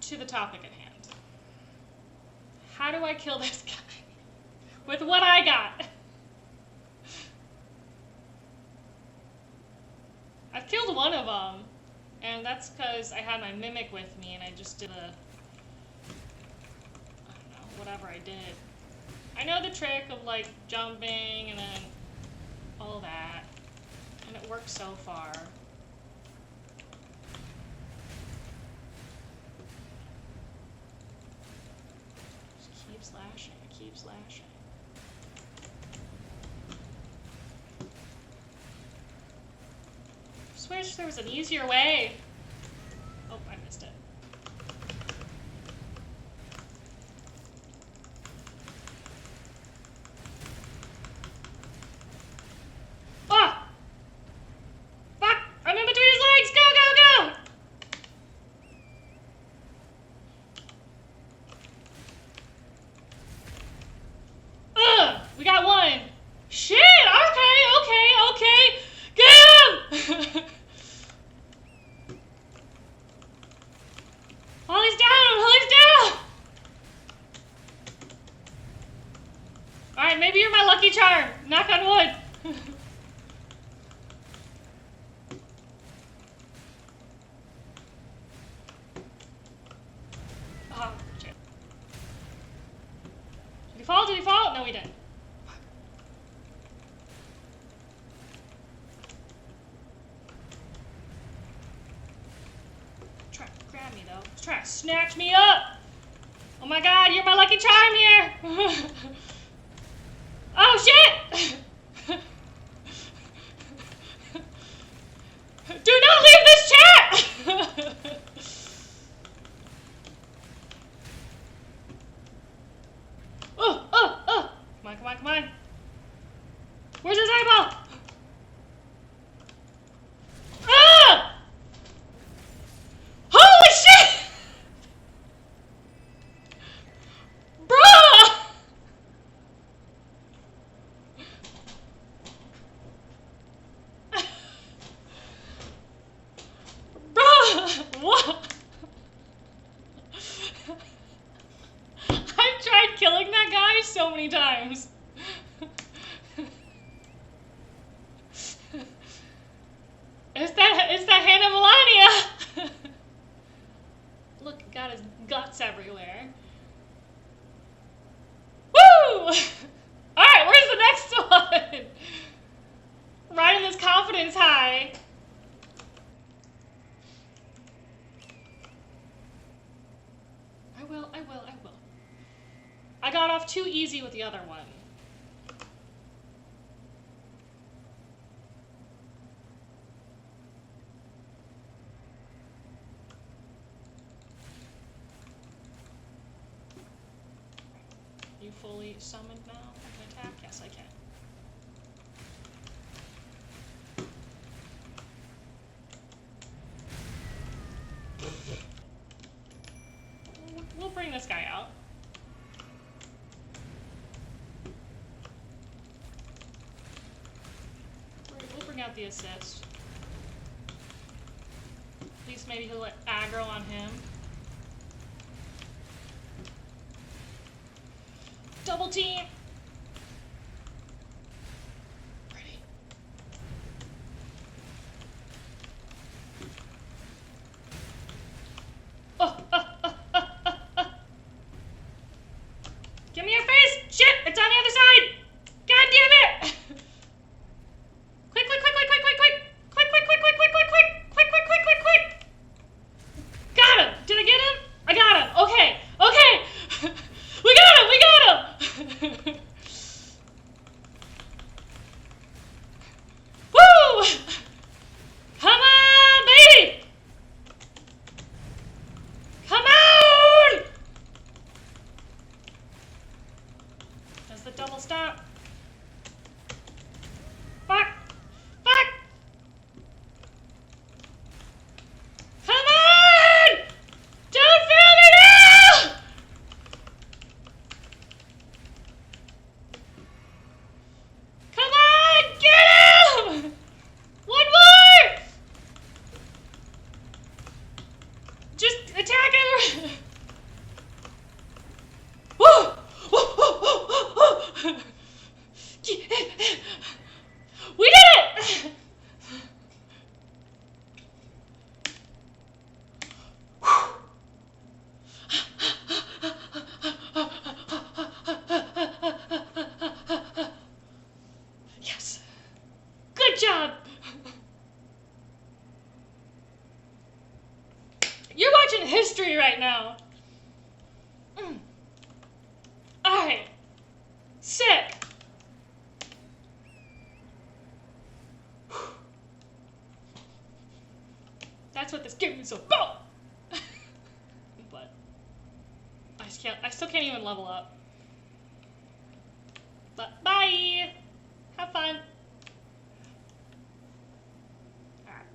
to the topic at hand. How do I kill this guy? With what I got. I've killed one of them, and that's because I had my mimic with me, and I just did I don't know, whatever I did. I know the trick of, like, jumping and then all that, and it works so far. Just keep slashing, keep slashing. I wish there was an easier way. Oh, I missed it. Ah! Fuck! I'm in between his legs! Go, go, go! Ugh! We got one. Shit! Okay. Get him! Holly's down! Alright, maybe you're my lucky charm. Knock on wood. Oh, shit. Did he fall? No, he didn't. Grab me though. He's trying to snatch me up. Oh my god, you're my lucky charm here. Oh shit! Do not leave this chat! Oh. Come on. Where's his eyeball? What? I've tried killing that guy so many times. It's that Hannah Melania. Look, got his guts everywhere. Woo! Alright, where's the next one? Riding this confidence high. I will. I got off too easy with the other one. You fully summoned now? I can attack? Yes, I can. We'll bring this guy out. We'll bring out the assist. At least maybe he'll let aggro on him. Double team! Ready. Give me your face! Shit! It's on the other side! God damn it! Quick! Got him! Did I get him? I got him! Okay! We got him! ancient history right now. Alright. Sick. That's what this game is about. But I still can't even level up. But bye. Have fun. Alright.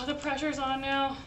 The pressure's on now.